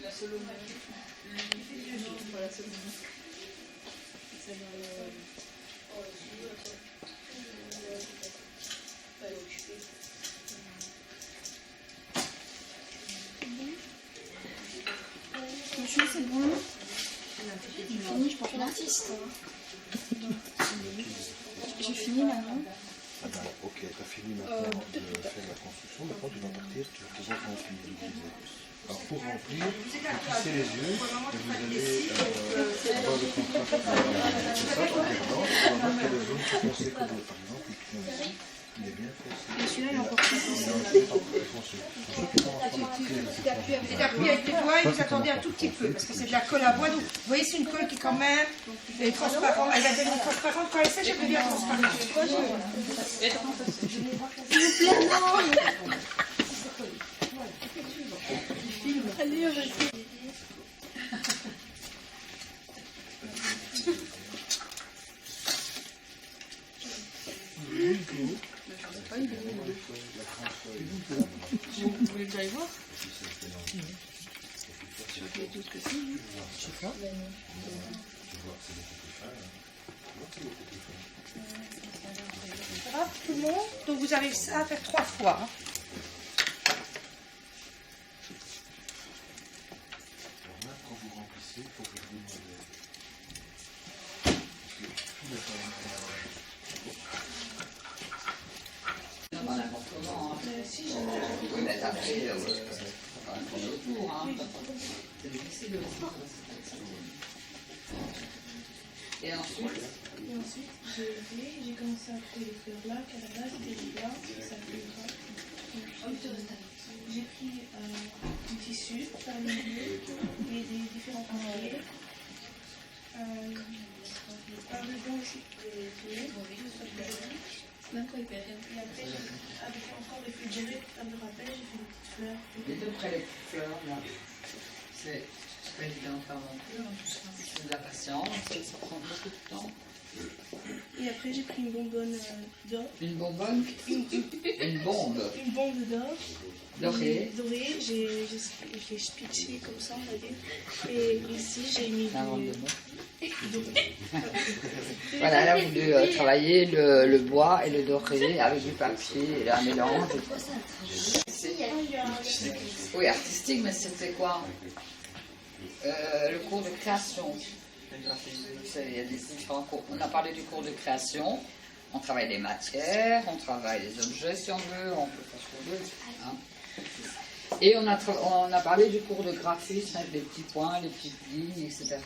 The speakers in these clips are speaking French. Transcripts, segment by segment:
La Salomé. Voilà, Salomé. Franchement, c'est bon. Fini, je porte l'artiste. J'ai fini maintenant. Ah ben, ok, tu as fini maintenant de faire la construction. Maintenant, tu vas partir, tu vas pouvoir remplir l'utiliser. Alors, pour remplir, vous plissez les yeux et vous allez avoir le contrat. C'est ça, en regardant, on va voir qu'il y a des zones qui foncées comme l'autre. Par exemple, le client ici, il est bien foncé. Et celui-là, il est encore plus foncé. Et d'appuyer avec les doigts et vous attendez un tout petit peu parce que c'est de la colle à bois. Donc, vous voyez, c'est une colle qui, quand même, est transparente. Elle va devenir transparente quand elle sèche, elle devient transparente. S'il vous plaît, non. Allez, on va essayer. Vous voulez que j'aille voir? Ça va, tout le monde? Donc, vous avez ça à faire 3 fois. Hein. Quand vous remplissez, il faut que vous demandez. Et ensuite, j'ai commencé à couper les fleurs là, qu'à la base c'était du blanc, ça fait gras. J'ai pris du tissu pour faire les milieux et des différents papiers. Par dedans aussi des yeux, et après avec encore des feuilles dorées pour faire le rappel, j'ai fait des petites fleurs. Les deux près les petites fleurs là, c'est pas évident à faire non plus, hein, tout ça. C'est de la patience, ça prend beaucoup de temps. Et après j'ai pris une bonbonne d'or. Une bonbonne, une bombe Une bombe d'or. dorée. Dorée, j'ai spitché comme ça on va dire. Et ici j'ai mis La ronde de mots. doré. Voilà, elle a voulu travailler le bois et le doré avec du papier et un mélange. Oui, artistique, mais c'était quoi? Le cours de création. Il y a des différents cours. On a parlé du cours de création. On travaille les matières, on travaille les objets si on veut, on peut faire ce qu'on veut. Hein. Et on a parlé du cours de graphisme avec les petits points, les petites lignes, etc.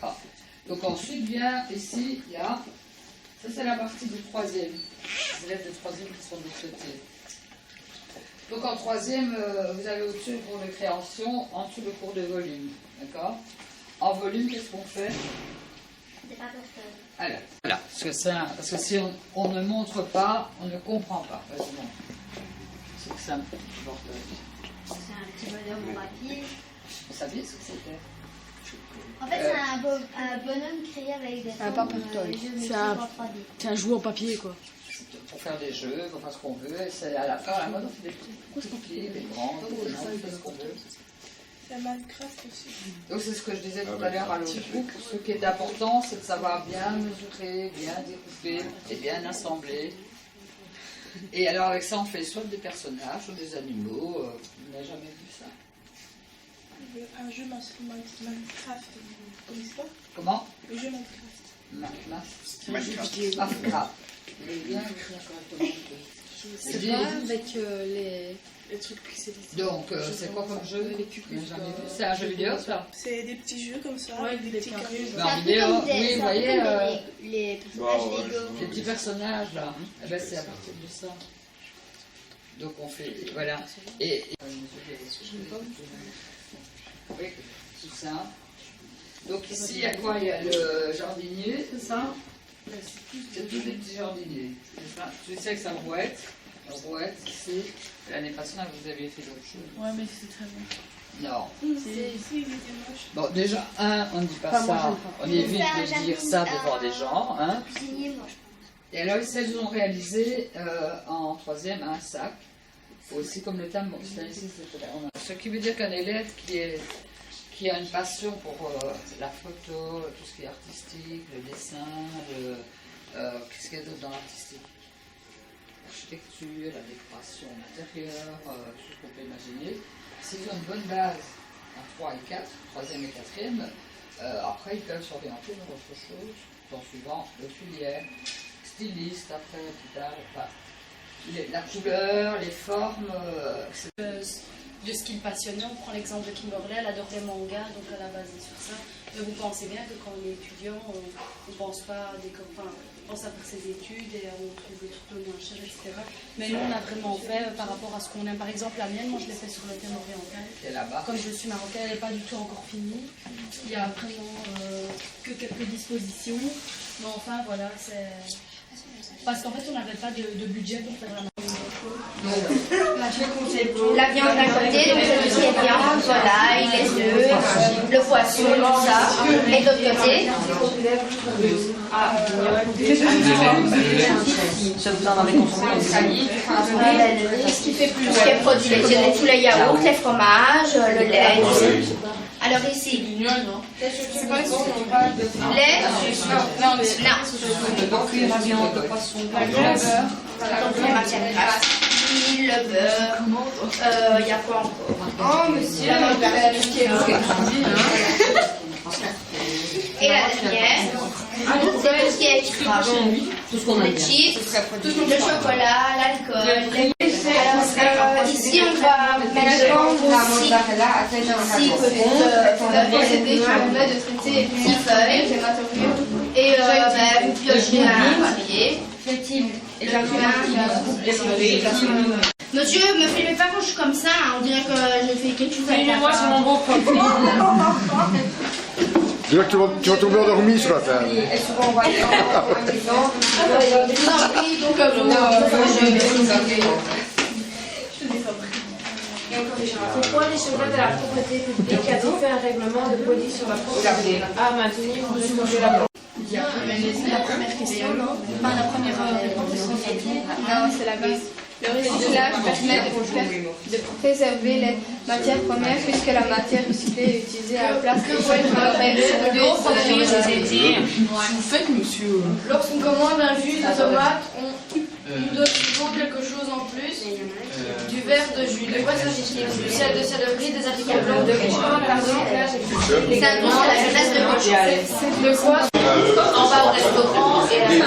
Donc ensuite vient ici, il y a, ça c'est la partie du troisième. Les élèves de troisième qui sont de l'autre côté. Donc en troisième, vous avez au-dessus le cours de création, en dessous le cours de volume. D'accord? En volume, qu'est-ce qu'on fait? Alors, voilà, parce que si on ne montre pas, on ne comprend pas. C'est que c'est un petit bordel. C'est un petit bonhomme en papier. Vous saviez ce que c'était? En fait, c'est un bonhomme créé avec des Un formes paper toy. géométriques C'est en 3D. un jouet en papier, quoi. Pour faire des jeux, pour faire ce qu'on veut. Et c'est à la fin, à la mode, on fait des petits grosses papiers, des grands, des gens, on fait ce qu'on veut. C'est Minecraft aussi. Donc c'est ce que je disais tout à l'heure à l'autre groupe. Ce qui est important, c'est de savoir bien mesurer, bien découper et bien assembler. Et alors avec ça, on fait soit des personnages, ou des animaux. On n'a jamais vu ça. Un jeu Minecraft, vous connaissez pas? Comment? Le jeu Minecraft. Minecraft. C'est pas avec les trucs pixelisés. Donc, c'est quoi comme jeu? C'est un jeu vidéo, ça? C'est des petits jeux comme ça, Ouais, avec des petits carrés. Mais en vidéo, oui, vous voyez, Les personnages Lego. les petits personnages, là. Eh ben, c'est à partir de ça. Donc, on fait, voilà. Et oui, tout ça. Donc, ici, il y a quoi? Il y a le jardinier, c'est ça? C'est tous des petits jardiniers. Tu sais que c'est un rouette. Un rouette, ici. L'année passée, vous aviez fait d'autres choses. Ouais, mais c'est très bon. Non. Si, il était moche. Bon, déjà, on ne dit pas ça. On évite de dire ça devant des gens. Hein. Cuisinier, moi, je pense. Et alors, ils ont réalisé en troisième un sac. Aussi, comme le thème, bon, c'est ici, c'est là. Ce qui veut dire qu'un élève qui qui a une passion pour la photo, tout ce qui est artistique, le dessin, qu'est-ce qu'il y a d'autre dans l'artistique? L'architecture, la décoration intérieure, tout ce qu'on peut imaginer. S'ils ont une bonne base en 3 et 4, 3e et 4e, après ils peuvent s'orienter vers autre chose, en suivant le filière, styliste après, plus tard, enfin, la couleur, les formes. De ce qui le passionnait, on prend l'exemple de Kimberley, elle adore les mangas, donc elle a basé sur ça. Mais vous pensez bien que quand on est étudiant, on ne pense pas à des copains, on pense à faire ses études et on trouve des trucs moins chers, etc. Mais nous, on a vraiment fait par rapport à ce qu'on aime. Par exemple, la mienne, moi je l'ai fait sur le thème oriental. Et là-bas. Comme je suis marocaine, elle n'est pas du tout encore finie. Il y a vraiment que quelques dispositions. Mais enfin, voilà, c'est. Parce qu'en fait, on n'avait pas de budget pour faire la La viande d'un côté, donc c'est tout ce qui est viande, volaille, les œufs, le poisson, tout ça. Et de l'autre côté, ce qui fait plus, ce qui est produit laitier, tous les yaourts, les fromages, le lait, tout ça. Alors ici, lait, non, la viande, le poisson, le beurre, donc les matières grasses, l'huile, le beurre, il y a quoi encore? Oh monsieur, et la dernière, c'est tout ce qui est extra. Les chips, le chocolat, l'alcool. Alors, ici on va mettre aussi, ici procédé qui permet de traiter les 6 feuilles et vous piochez un papier. Monsieur, me filmez pas quand je suis comme ça, hein. On dirait que je fais quelque chose avec la moi c'est mon beau profil. Tu vas tomber endormi sur la table. Pourquoi les chemins de la propriété publique a-t-il fait un règlement de police sur la propriété à maintenir ou de changer la loi? La première question, non? Pas la première réponse. Non, c'est la base. Le recyclage permet de préserver les matières premières puisque la matière recyclée est utilisée à la place de Vous faites, monsieur. Lorsqu'on commande un jus de tomate, on donne souvent quelque chose en plus. Du verre de jus. De quoi s'agit-il? Du sel de céleri, des haricots blancs, de riz, pardon. C'est un don à la jeunesse de cochon. C'est de quoi? On va au restaurant et à midi,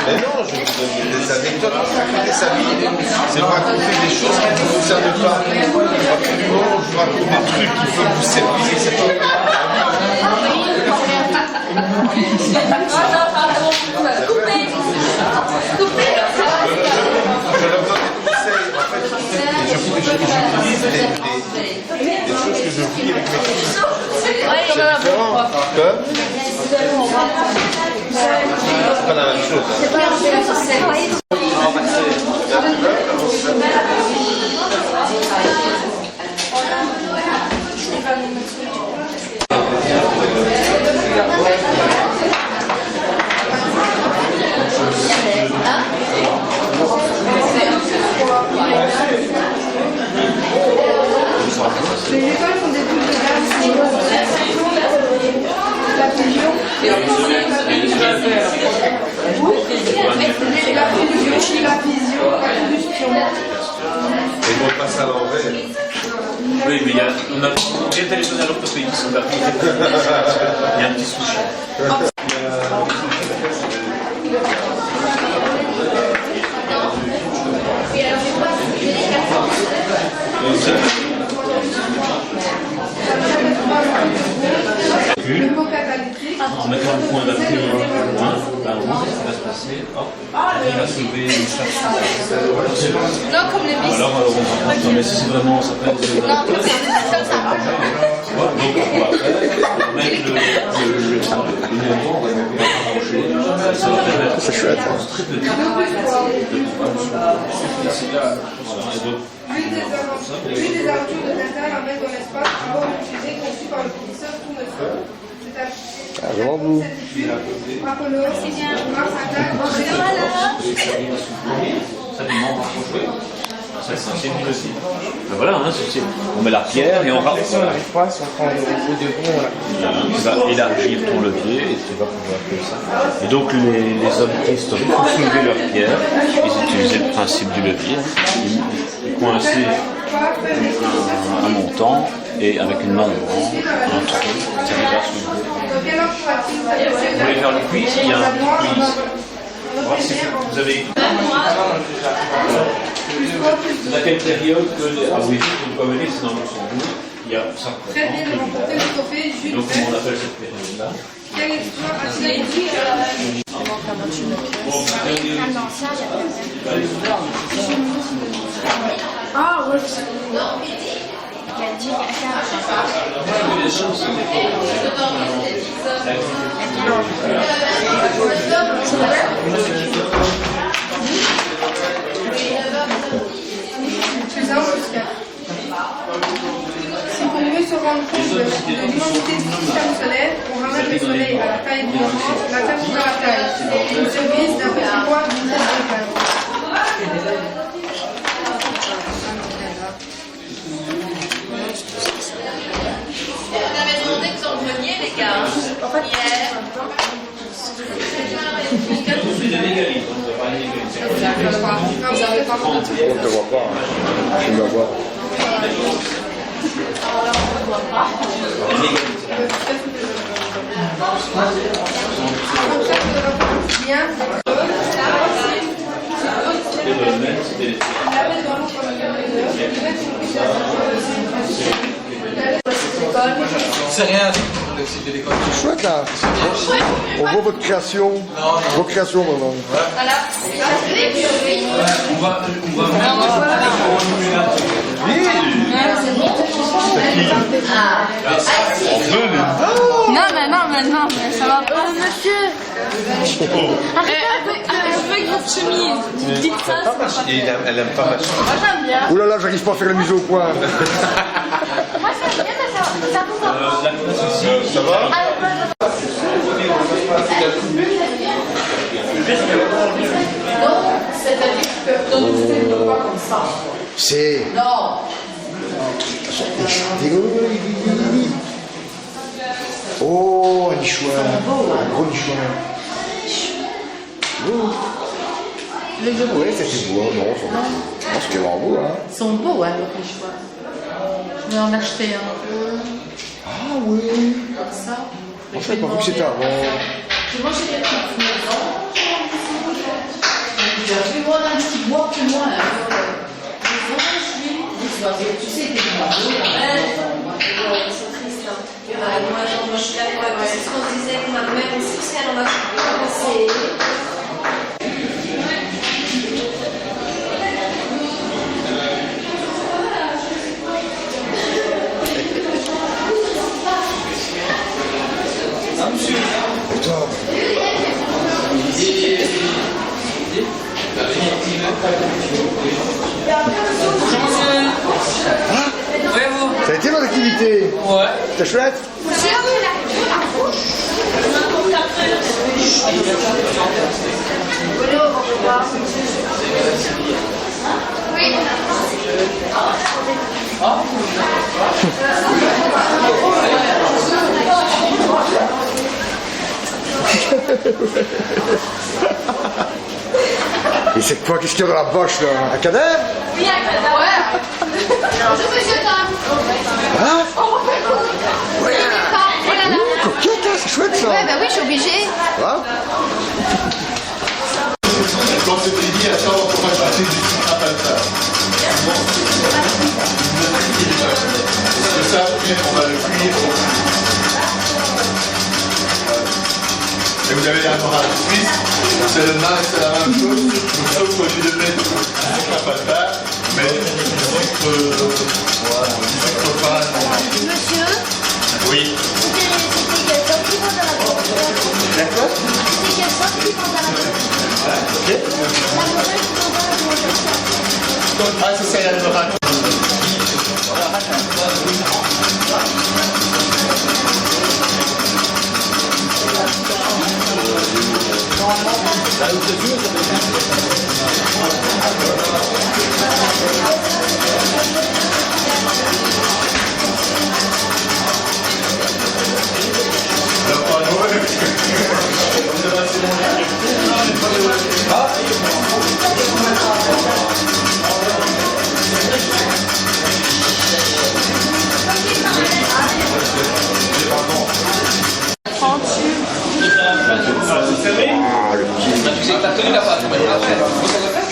Mais non, je vous donne des anecdotes, raconter sa vie. C'est vous raconter des choses qui ne vous concernent pas. Absolument, je vous raconte des trucs qui peuvent vous servir, c'est pas. Je leur donne des conseils, en fait, et j'utilise des choses que je vis avec mes filles. C'est différent. C'est pas la même chose. c'est pas la même chose. Les écoles font des trucs de Et on passe à l'envers. Oui, mais on vient de téléphoner à l'orthopédiste. Il y a un petit souci. En mettant le point adapté au point, là, au moins, ça va se passer. Hop, il va soulever une charge. Non, comme les vis. Alors, on va non, mais si c'est vraiment, ça peut être. Non, comme ça. Voilà, donc on va mettre le montant, on va brancher. Ça va permettre. C'est chouette. Très petit. L'une des aventures de Tintin l'emmène dans l'espace, un beau fusée conçu par le professeur Tournesol. C'est un Ah, je m'en vous. C'est nul aussi. Ben voilà, hein, on met la pierre et on va. Si on n'arrive pas, si on prend le devant, tu vas élargir ton levier et tu vas pouvoir comme ça. Et donc les hommes préhistoriques ont soulevé leur pierre, ils utilisaient le principe du levier, ils coinçaient un montant et avec une main devant, un tronc, ça les a soulevés. Vous voulez faire le quiz? Il y a un quiz. Vous avez écouté. C'est à quelle période que les... Ah oui, vous pouvez venir, c'est dans le Luxembourg. Il y a ça. Très bien de remporter le trophée. Donc comment on appelle cette période-là? Quelle histoire a-t-il Ah ouais, Si pour mieux se rendre compte de l'immensité du système solaire, on ramène le soleil à la taille d'une orange, la Terre à la taille. Il se vise d'un petit bois d'une tête de canne. On avait demandé que vous en preniez, les gars. Hier. on ne te voit pas. Tu me vois. C'est rien, le site de l'école. C'est chouette là. On voit votre création. Vos créations vraiment. Voilà. On va Non, mais ça va pas, monsieur. Arrêtez avec votre chemise. Dites ça, c'est pas Elle aime pas ma chemise. Moi, j'aime bien. Ouh là là, j'arrive pas à faire la mise au point. Moi, j'aime bien, mais ça vous va pas. Ça va? C'est. Non. Oh, un nichoir. Un gros nichoir. Oh. Ouais, c'était beau. Non, c'était vraiment beau. Hein. Ils sont beaux, hein, les choix. Je vais en acheter un. Ah oui. Comme ça. Je savais pas vu que c'était avant. Moi, j'ai des petites maisons. Je vais prendre un petit bois plus loin, là. Tu sais, t'es comme un peu. C'est triste, hein. Moi, je suis d'accord avec ce qu'on disait avec ma mère aussi, parce qu'elle en a commencé. Ça a été votre activité? Ouais. C'était chouette? Et c'est quoi? Qu'est-ce qu'il y a dans la boche là? Un cadavre? Oui, un cadavre. Ouais. Bonjour, monsieur Tom. Hein? Ouais. Coquette, hein, c'est chouette ça! Ouais, bah oui, je suis obligée. Hein? Quand c'est dit, attends, on pourra passer du à pas le faire. Parce que ça, on va le cuire. Et vous avez un moral suisse, c'est le nain, c'est la même chose. Donc ça, vous pouvez le mettre à pas le faire. Mais votre pain. Monsieur? Oui. C'était quel sentiment dans la boîte? D'accord. C'était quel sentiment dans la boîte? Ok. Ah, ça, c'est le moral. T'as tenu la pâte, mais après, vous savez faire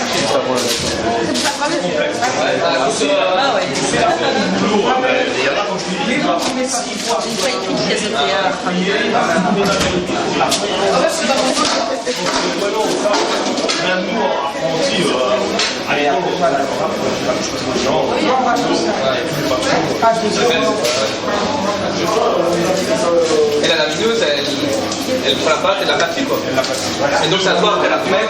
Et la lamineuse, elle prend la pâte et la pâtit quoi. Et donc ça doit après la faire.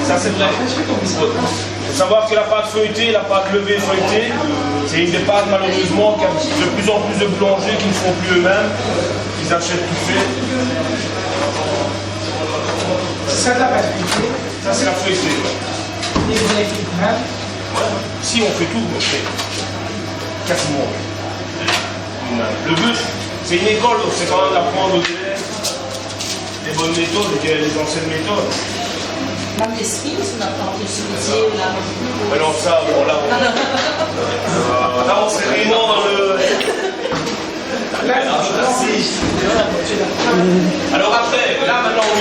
Ça c'est vrai. Il faut savoir que la pâte feuilletée, la pâte levée feuilletée, c'est une des pâtes malheureusement qu'il y a de plus en plus de boulangers qui ne font plus eux-mêmes, qu'ils achètent tout fait. C'est ça de la pâte feuilletée. Ça c'est la feuilletée. Et vous l'avez fait même. Si on fait tout, on fait quasiment. Le but, c'est une école, donc c'est quand même d'apprendre aux élèves les bonnes méthodes, les anciennes méthodes. Même l'esprit, parce qu'on apprend plus le métier, là. Alors ça, bon là, on serait vraiment dans le... Alors après, là maintenant...